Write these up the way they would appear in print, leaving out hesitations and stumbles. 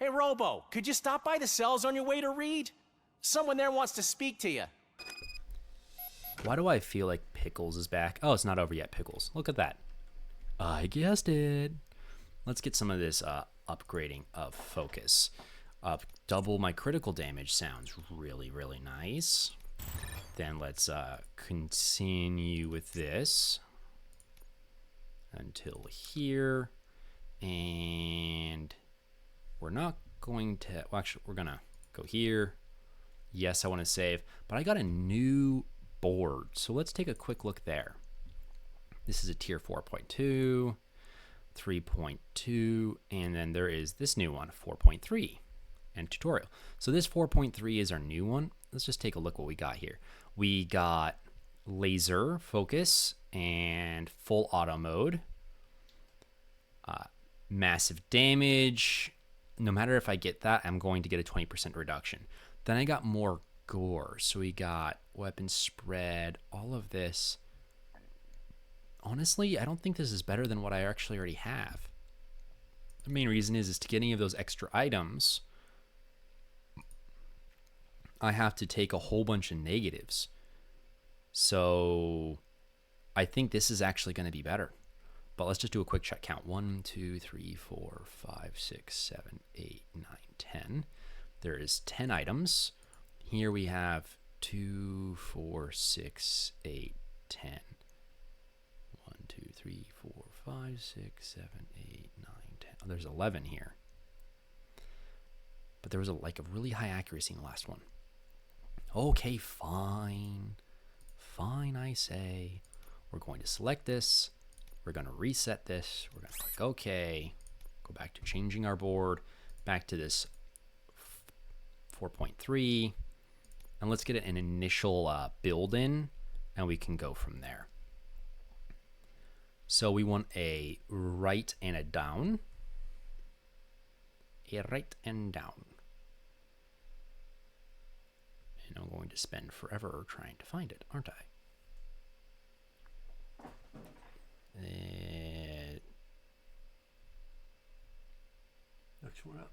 Hey, Robo, could you stop by the cells on your way to read? Someone there wants to speak to you. Why do I feel like Pickles is back? Oh, it's not over yet, Pickles. Look at that. I guessed it. Let's get some of this upgrading of focus. Double my critical damage sounds really, really nice. Then let's continue with this until here. And we're not going to, well, actually, we're going to go here. Yes, I want to save, but I got a new board. So let's take a quick look there. This is a tier 4.2, 3.2, and then there is this new one, 4.3, and tutorial. So this 4.3 is our new one. Let's just take a look what we got here. We got laser focus and full auto mode. Massive damage. No matter if I get that, I'm going to get a 20% reduction. Then I got more gore. So we got weapon spread, all of this. Honestly, I don't think this is better than what I actually already have. The main reason is to get any of those extra items, I have to take a whole bunch of negatives. So I think this is actually going to be better. But let's just do a quick check count. 1, 2, 3, 4, 5, 6, 7, 8, 9, 10. There is 10 items. Here we have 2, 4, 6, 8, 10. 1, 2, 3, 4, 5, 6, 7, 8, 9, 10. Oh, there's 11 here. But there was a really high accuracy in the last one. Okay, fine. Fine, I say. We're going to select this. We're going to reset this. We're going to click OK. Go back to changing our board. Back to this 4.3. And let's get an initial build in. And we can go from there. So we want a right and a down. A right and down. And I'm going to spend forever trying to find it, aren't I? Which one up?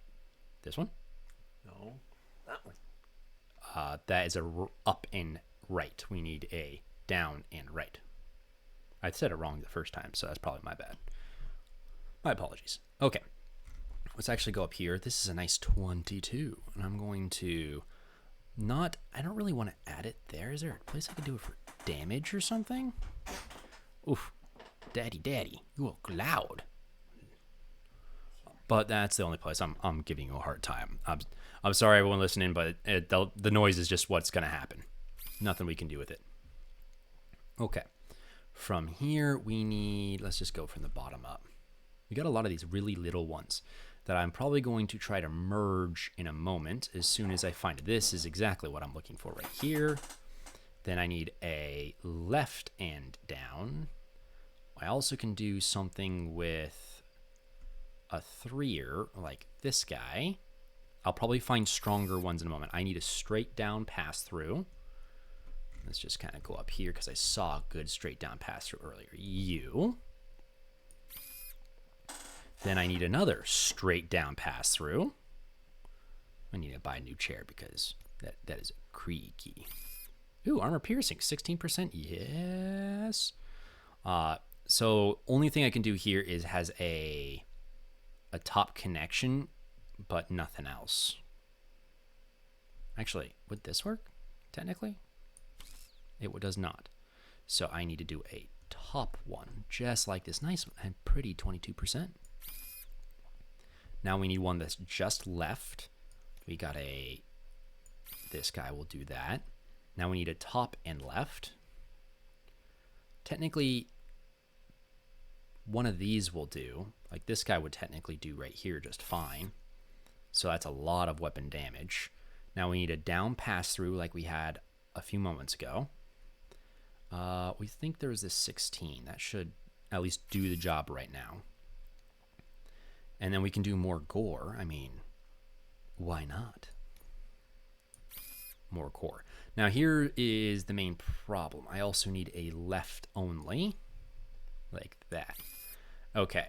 This one? No, that one. That is a up and right. We need a down and right. I said it wrong the first time, so that's probably my bad. My apologies. Okay. Let's actually go up here. This is a nice 22. And I'm going to I don't really want to add it there. Is there a place I could do it for damage or something? Oof. Daddy, you look loud. But that's the only place I'm giving you a hard time. I'm sorry, everyone listening, but the noise is just what's going to happen. Nothing we can do with it. Okay. From here, we need, let's just go from the bottom up. We got a lot of these really little ones that I'm probably going to try to merge in a moment as soon as I find it. This is exactly what I'm looking for right here. Then I need a left and down. I also can do something with a 3er, like this guy. I'll probably find stronger ones in a moment. I need a straight down pass through. Let's just kind of go up here because I saw a good straight down pass through earlier. You. Then I need another straight down pass through. I need to buy a new chair because that is creaky. Ooh, armor piercing, 16%. Yes. So only thing I can do here is has a top connection, but nothing else. Actually, would this work? Technically, it does not. So I need to do a top one, just like this nice and pretty 22%. Now we need one that's just left. We got this guy will do that. Now we need a top and left. Technically, one of these will do. Like this guy would technically do right here just fine. So that's a lot of weapon damage. Now we need a down pass through like we had a few moments ago. We think there was this 16. That should at least do the job right now. And then we can do more gore. I mean, why not? More gore. Now here is the main problem. I also need a left only. Like that. Okay.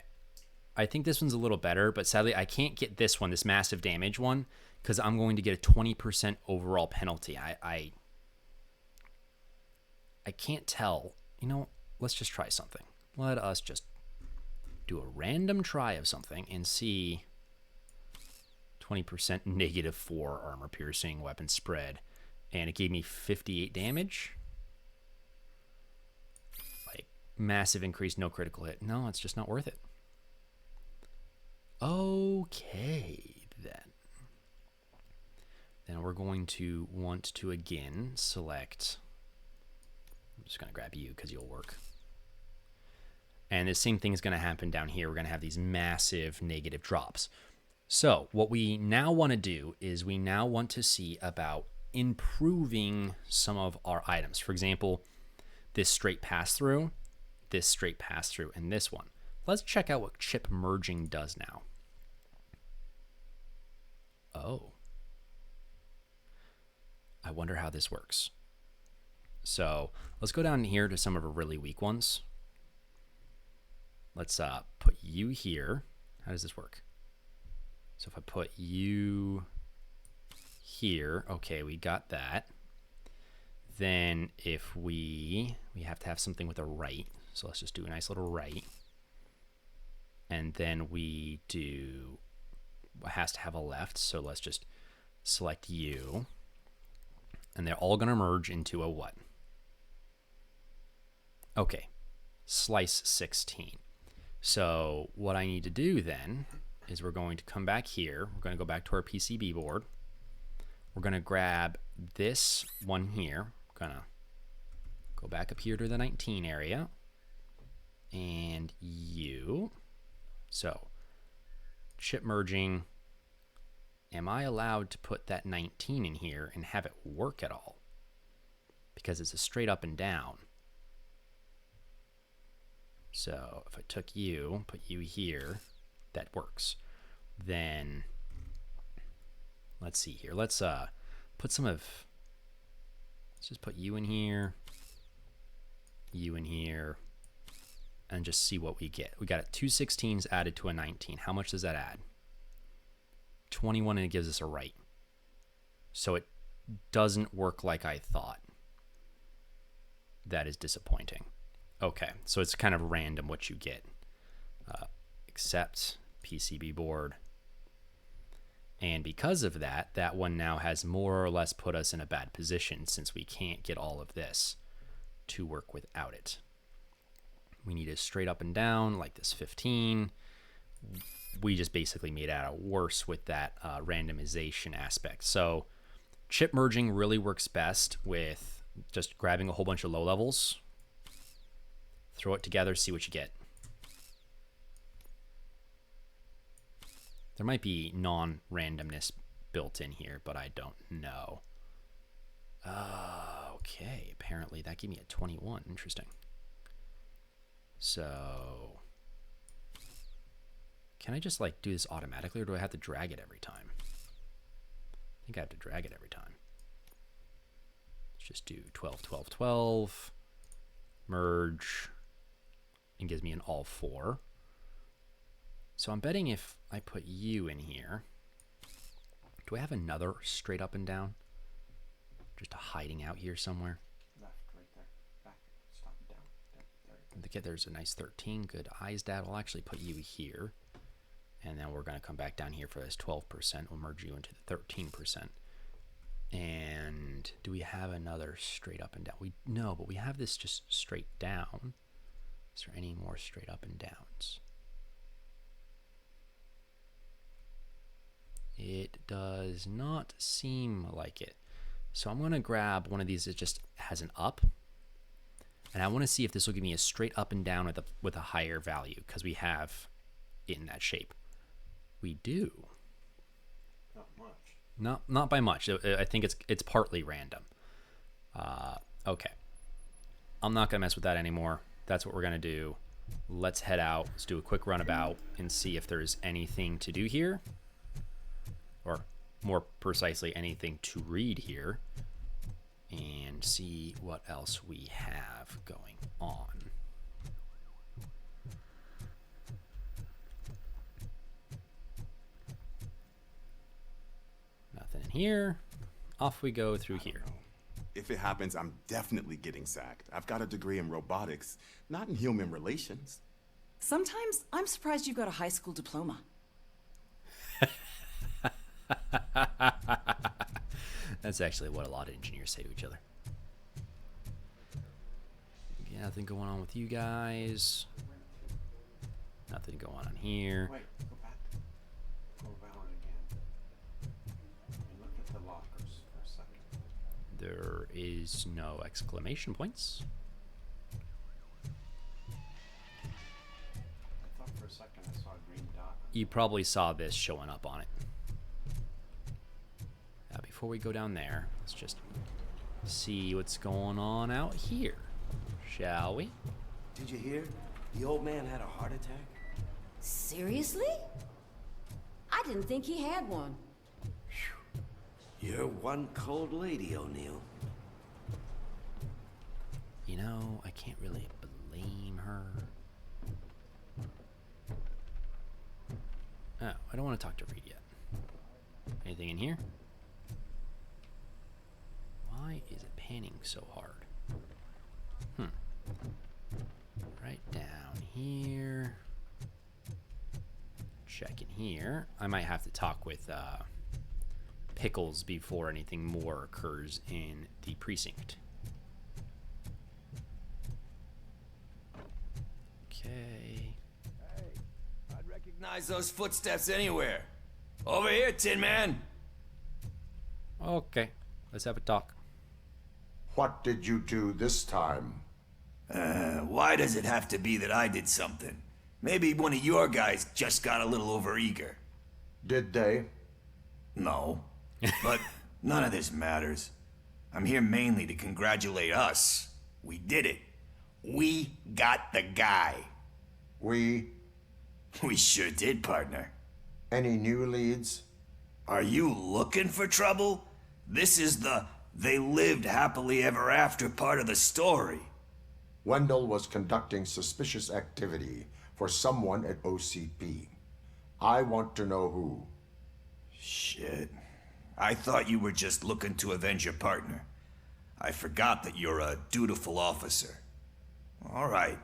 I think this one's a little better, but sadly I can't get this one, this massive damage one, because I'm going to get a 20% overall penalty. I can't tell. You know, let's just try something. Let us just do a random try of something and see. 20% -4 armor piercing weapon spread, and it gave me 58 damage. Like, massive increase, no critical hit. No, it's just not worth it. Okay, then we're going to want to again select. I'm just going to grab you because you'll work. And the same thing is going to happen down here. We're going to have these massive negative drops. So what we now want to do is we now want to see about improving some of our items. For example, this straight pass-through, this straight pass-through, and this one. Let's check out what chip merging does now. Oh. I wonder how this works. So let's go down here to some of our really weak ones. Let's put you here. How does this work? So if I put you here, okay, we got that. Then if we have to have something with a right. So let's just do a nice little right. And then we do, it has to have a left. So let's just select you. And they're all going to merge into a what? Okay, slice 16. So what I need to do then is we're going to come back here. We're going to go back to our PCB board. We're going to grab this one here. We're going to go back up here to the 19 area. And you. So chip merging. Am I allowed to put that 19 in here and have it work at all? Because it's a straight up and down. So if I took you, put you here, that works. Then let's see here. Let's put some of, let's just put you in here, you in here, and just see what we get. We got 2 16s added to a 19. How much does that add? 21, and it gives us a right. So it doesn't work like I thought. That is disappointing. Okay, so it's kind of random what you get. Accept PCB board. And because of that, that one now has more or less put us in a bad position since we can't get all of this to work without it. We need a straight up and down like this 15. We just basically made it out worse with that randomization aspect. So chip merging really works best with just grabbing a whole bunch of low levels, throw it together, see what you get. There might be non-randomness built in here, but I don't know. Okay, apparently that gave me a 21. Interesting. So can I just like do this automatically, or do I have to drag it every time? I think I have to drag it every time. Let's just do 12, 12, 12. Merge. And gives me an all 4. So I'm betting if I put you in here, do I have another straight up and down? Just a hiding out here somewhere. Left, right there. Back. Stop. Down. There. Okay, there's a nice 13. Good eyes, Dad. I'll actually put you here. And then we're going to come back down here for this 12%. We'll merge you into the 13%. And do we have another straight up and down? No, but we have this just straight down. Is there any more straight up and downs? It does not seem like it. So I'm going to grab one of these that just has an up. And I want to see if this will give me a straight up and down with a higher value, because we have it in that shape. We do. Not much. Not by much. I think it's partly random. Okay. I'm not going to mess with that anymore. That's what we're going to do. Let's head out. Let's do a quick runabout and see if there's anything to do here. Or more precisely, anything to read here. And see what else we have going on. here. Off we go through here. If it happens, I'm definitely getting sacked. I've got a degree in robotics, not in human relations. Sometimes I'm surprised you got a high school diploma. That's actually what a lot of engineers say to each other. Yeah, nothing going on with you guys. Nothing going on here. Wait, go back. Go around again. And look at the lockers for a second. There is no exclamation points. I thought for a second I saw a green dot. You probably saw this showing up on it. Now, before we go down there, let's just see what's going on out here, shall we? Did you hear? The old man had a heart attack? Seriously? I didn't think he had one. You're one cold lady, O'Neill. You know, I can't really blame her. Oh, I don't want to talk to Reed yet. Anything in here? Why is it panning so hard? Right down here. Check in here. I might have to talk with Pickles before anything more occurs in the precinct. Okay. Hey, I'd recognize those footsteps anywhere. Over here, Tin Man. Okay. Let's have a talk. What did you do this time? Why does it have to be that I did something? Maybe one of your guys just got a little overeager. Did they? No. But none of this matters. I'm here mainly to congratulate us. We did it. We got the guy. We? We sure did, partner. Any new leads? Are you looking for trouble? This is the they lived happily ever after part of the story. Wendell was conducting suspicious activity for someone at OCP. I want to know who. Shit. I thought you were just looking to avenge your partner. I forgot that you're a dutiful officer. All right.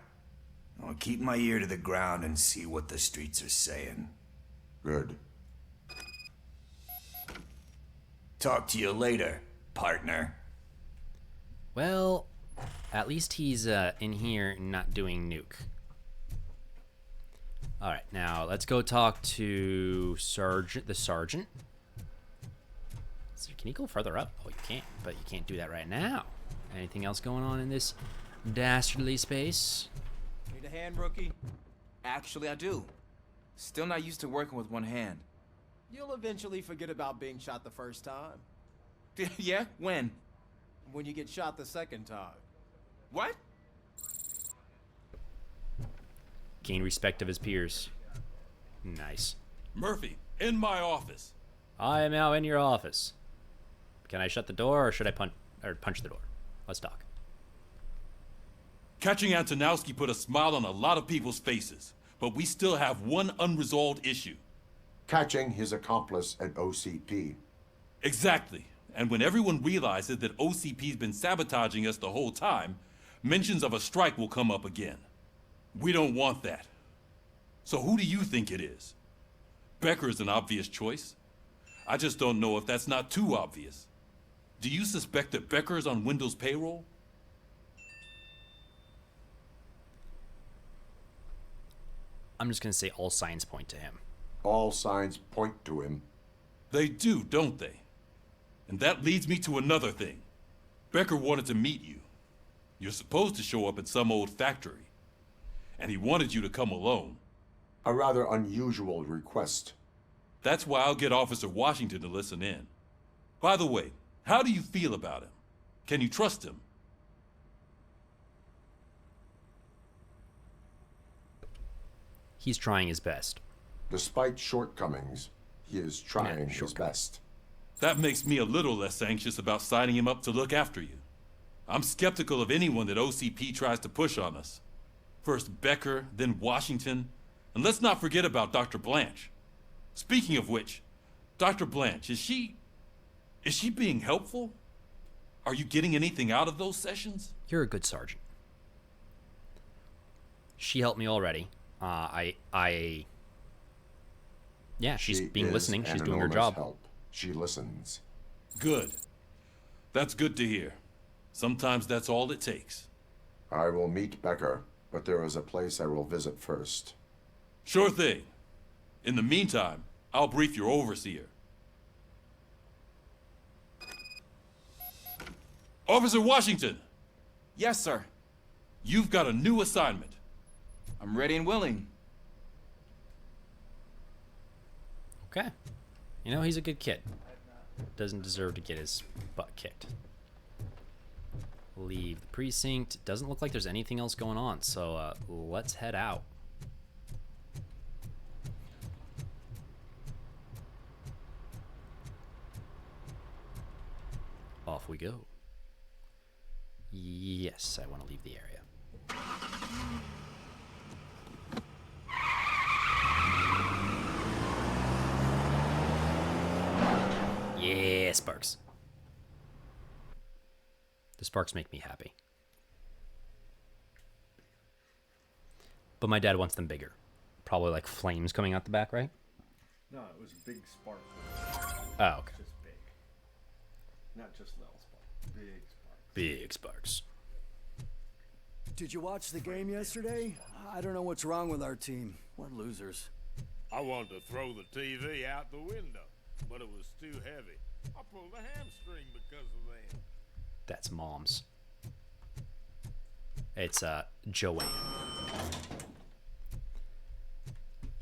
I'll keep my ear to the ground and see what the streets are saying. Good. Talk to you later, partner. Well, at least he's in here not doing nuke. All right, now let's go talk to the sergeant. So can you go further up? Oh, you can't, but you can't do that right now. Anything else going on in this dastardly space? Need a hand, rookie? Actually, I do. Still not used to working with one hand. You'll eventually forget about being shot the first time. Yeah? When? When you get shot the second time. What? Gain respect of his peers. Nice. Murphy, in my office. I am now in your office. Can I shut the door, or should I punch the door? Let's talk. Catching Antonowski put a smile on a lot of people's faces, but we still have one unresolved issue. Catching his accomplice at OCP. Exactly. And when everyone realizes that OCP's been sabotaging us the whole time, mentions of a strike will come up again. We don't want that. So who do you think it is? Becker is an obvious choice. I just don't know if that's not too obvious. Do you suspect that Becker is on Wendell's payroll? I'm just going to say all signs point to him. All signs point to him. They do, don't they? And that leads me to another thing. Becker wanted to meet you. You're supposed to show up at some old factory. And he wanted you to come alone. A rather unusual request. That's why I'll get Officer Washington to listen in. By the way, how do you feel about him? Can you trust him? He's trying his best. Despite shortcomings, he is trying his shortcomings. best. That makes me a little less anxious about signing him up to look after you. I'm skeptical of anyone that OCP tries to push on us. First Becker, then Washington, and let's not forget about Dr. Blanche. Speaking of which, Dr. Blanche, is she... Is she being helpful? Are you getting anything out of those sessions? You're a good sergeant. She helped me already. Yeah, she's being listening. She's doing her job. Help. She listens. Good. That's good to hear. Sometimes that's all it takes. I will meet Becker, but there is a place I will visit first. Sure thing. In the meantime, I'll brief your overseer. Officer Washington! Yes, sir. You've got a new assignment. I'm ready and willing. Okay. You know, he's a good kid. Doesn't deserve to get his butt kicked. Leave the precinct. Doesn't look like there's anything else going on, so let's head out. Off we go. Yes, I want to leave the area. Yeah, sparks. The sparks make me happy. But my dad wants them bigger. Probably like flames coming out the back, right? No, it was big spark. Oh, okay. Just big. Not just little spark. Big spark. Big sparks. Did you watch the game yesterday? I don't know what's wrong with our team. We're losers. I wanted to throw the TV out the window, but it was too heavy. I pulled a hamstring because of that. That's Mom's. It's Joanne.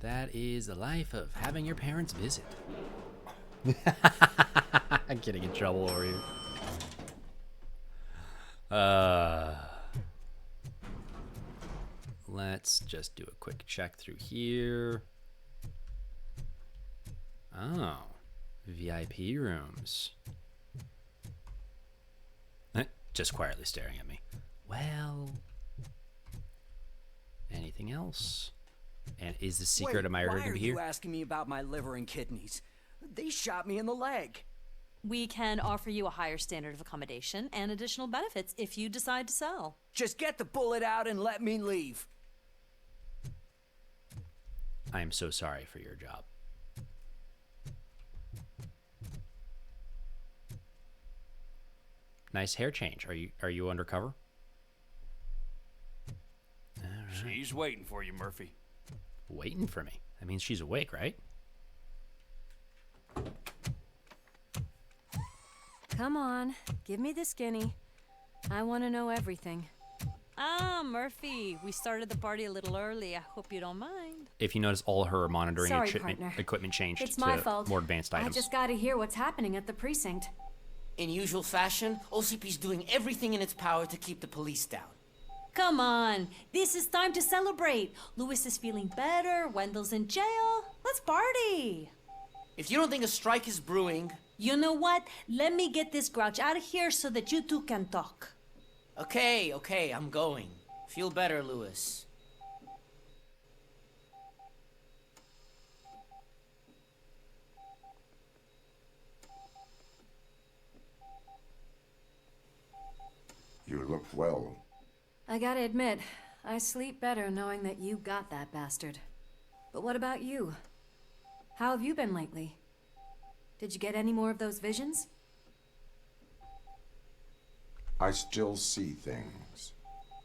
That is the life of having your parents visit. I'm getting in trouble over here. Let's just do a quick check through here. Oh, VIP rooms. Just quietly staring at me. Well, anything else? And is the secret of my why urgent are here? you asking me about my liver and kidneys? They shot me in the leg. We can offer you a higher standard of accommodation and additional benefits if you decide to sell. Just get the bullet out and let me leave. I am so sorry for your job. Nice hair change. Are you undercover? All right. She's waiting for you, Murphy. Waiting for me. That means she's awake, right? Come on, give me the skinny. I want to know everything. Ah, Murphy, we started the party a little early. I hope you don't mind. If you notice, all her monitoring Sorry, partner. equipment changed It's to my fault. more advanced items. I just got to hear what's happening at the precinct. In usual fashion, OCP's doing everything in its power to keep the police down. Come on, this is time to celebrate. Louis is feeling better, Wendell's in jail. Let's party. If you don't think a strike is brewing... You know what? Let me get this grouch out of here so that you two can talk. Okay, I'm going. Feel better, Louis. You look well. I gotta admit, I sleep better knowing that you got that bastard. But what about you? How have you been lately? Did you get any more of those visions? I still see things.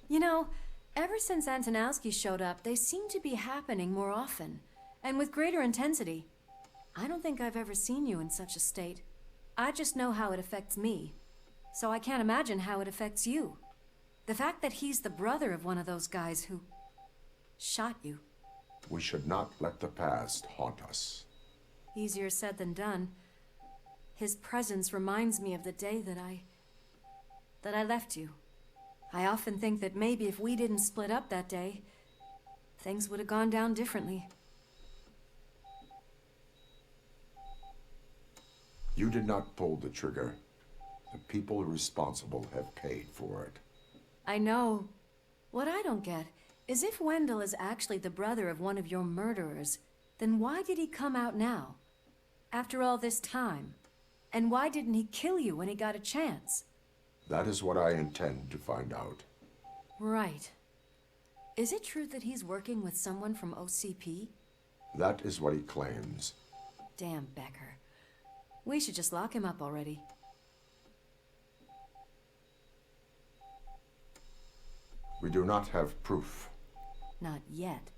You know, ever since Antonowski showed up, they seem to be happening more often, and with greater intensity. I don't think I've ever seen you in such a state. I just know how it affects me, so I can't imagine how it affects you. The fact that he's the brother of one of those guys who shot you. We should not let the past haunt us. Easier said than done. His presence reminds me of the day that I left you. I often think that maybe if we didn't split up that day, things would have gone down differently. You did not pull the trigger. The people responsible have paid for it. I know. What I don't get is if Wendell is actually the brother of one of your murderers, then why did he come out now? After all this time? And why didn't he kill you when he got a chance? That is what I intend to find out. Right. Is it true that he's working with someone from OCP? That is what he claims. Damn Becker. We should just lock him up already. We do not have proof. Not yet.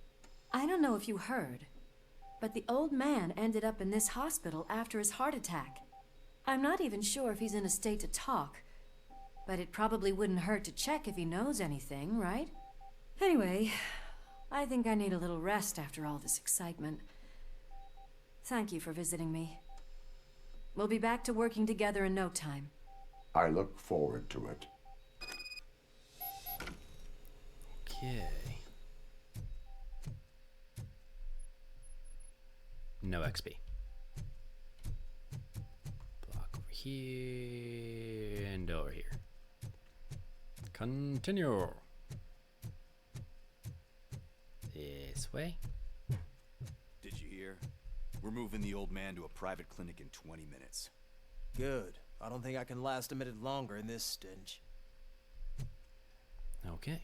I don't know if you heard, but the old man ended up in this hospital after his heart attack. I'm not even sure if he's in a state to talk, but it probably wouldn't hurt to check if he knows anything, right? Anyway, I think I need a little rest after all this excitement. Thank you for visiting me. We'll be back to working together in no time. I look forward to it. Okay. No XP. Block over here and over here. Continue. This way. Did you hear? We're moving the old man to a private clinic in 20 minutes. Good. I don't think I can last a minute longer in this stench. Okay.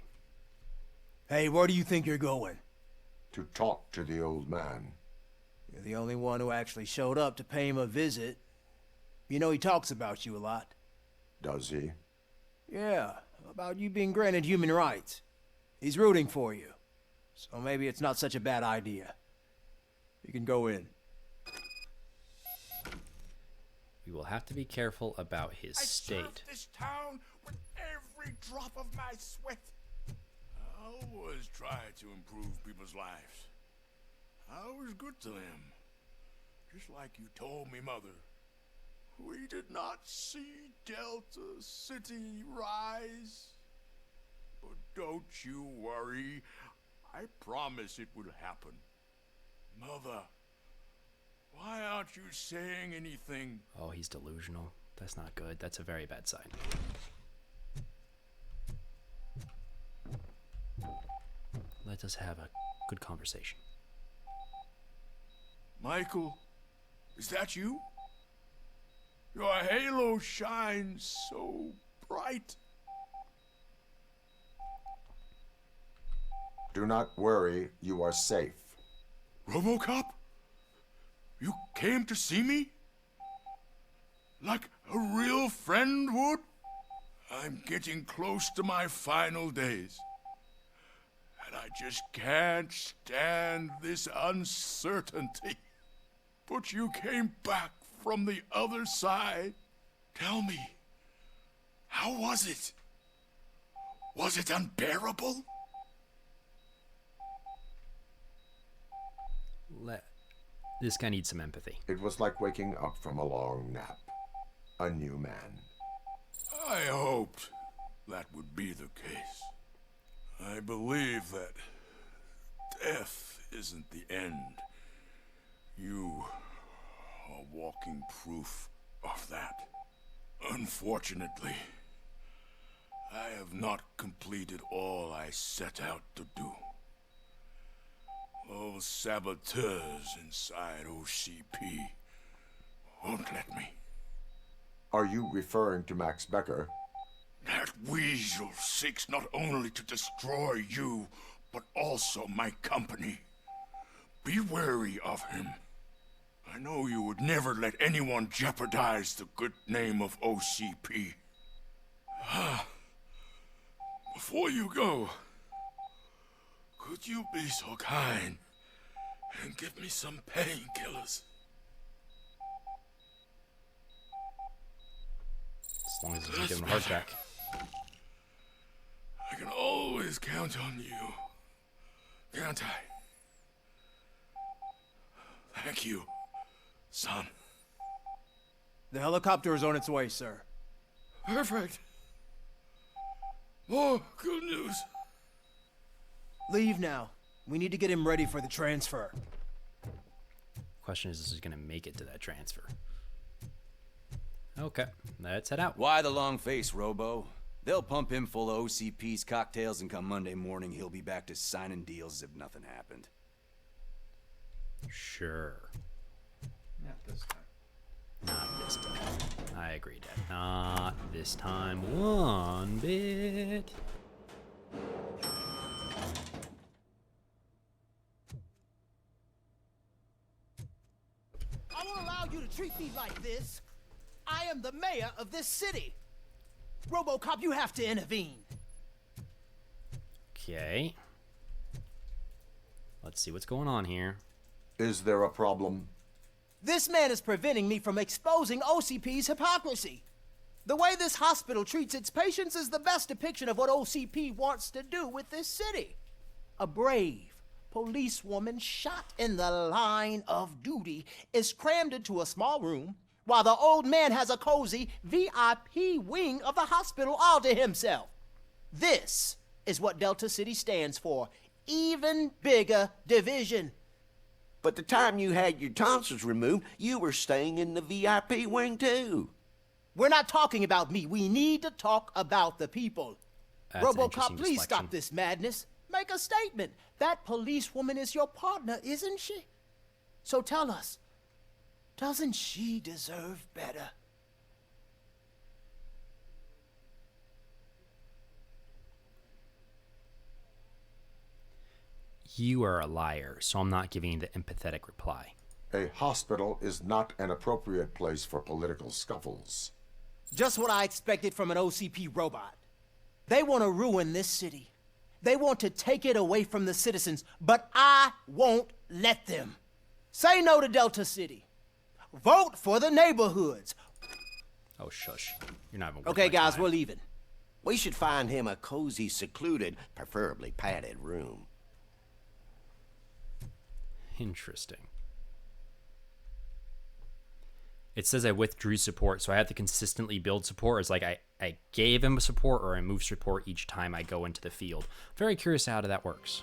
Hey, where do you think you're going? To talk to the old man. You're the only one who actually showed up to pay him a visit. You know he talks about you a lot. Does he? Yeah, about you being granted human rights. He's rooting for you. So maybe it's not such a bad idea. You can go in. We will have to be careful about his state. I served this town with every drop of my sweat. I always try to improve people's lives. I was good to them. Just like you told me, Mother. We did not see Delta City rise. But don't you worry. I promise it will happen. Mother, why aren't you saying anything? Oh, he's delusional. That's not good. That's a very bad sign. Let us have a good conversation. Michael, is that you? Your halo shines so bright. Do not worry, you are safe. RoboCop? You came to see me? Like a real friend would? I'm getting close to my final days. And I just can't stand this uncertainty. But you came back from the other side. Tell me, how was it? Was it unbearable? This guy needs some empathy. It was like waking up from a long nap. A new man. I hoped that would be the case. I believe that death isn't the end. You are walking proof of that. Unfortunately, I have not completed all I set out to do. Those saboteurs inside OCP won't let me. Are you referring to Max Becker? That weasel seeks not only to destroy you, but also my company. Be wary of him. I know you would never let anyone jeopardize the good name of OCP. Before you go, could you be so kind and give me some painkillers? As long as it doesn't give him a heart attack. I can always count on you, can't I? Thank you, son. The helicopter is on its way, sir. Perfect. More good news. Leave now. We need to get him ready for the transfer. Question is he going to make it to that transfer? Okay, let's head out. Why the long face, Robo? They'll pump him full of OCP's cocktails, and come Monday morning, he'll be back to signing deals as if nothing happened. Sure. Not this time. Not this time. I agree, Dad. Not this time one bit. I won't allow you to treat me like this. I am the mayor of this city. RoboCop, you have to intervene. Okay. Let's see what's going on here. Is there a problem? This man is preventing me from exposing OCP's hypocrisy. The way this hospital treats its patients is the best depiction of what OCP wants to do with this city. A brave policewoman shot in the line of duty is crammed into a small room while the old man has a cozy VIP wing of the hospital all to himself. This is what Delta City stands for. Even bigger division. But the time you had your tonsils removed, you were staying in the VIP wing too. We're not talking about me. We need to talk about the people. That's an RoboCop, interesting please deflection. stop this madness. Make a statement. That policewoman is your partner, isn't she? So tell us, doesn't she deserve better? You are a liar, so I'm not giving you the empathetic reply. A hospital is not an appropriate place for political scuffles. Just what I expected from an OCP robot. They want to ruin this city. They want to take it away from the citizens, but I won't let them. Say no to Delta City. Vote for the neighborhoods. Oh, shush. You're not even worth Okay, my guys, time. we're leaving. We should find him a cozy, secluded, preferably padded room. Interesting. It says I withdrew support, so I have to consistently build support. It's like I gave him support or I move support each time I go into the field. Very curious how that works.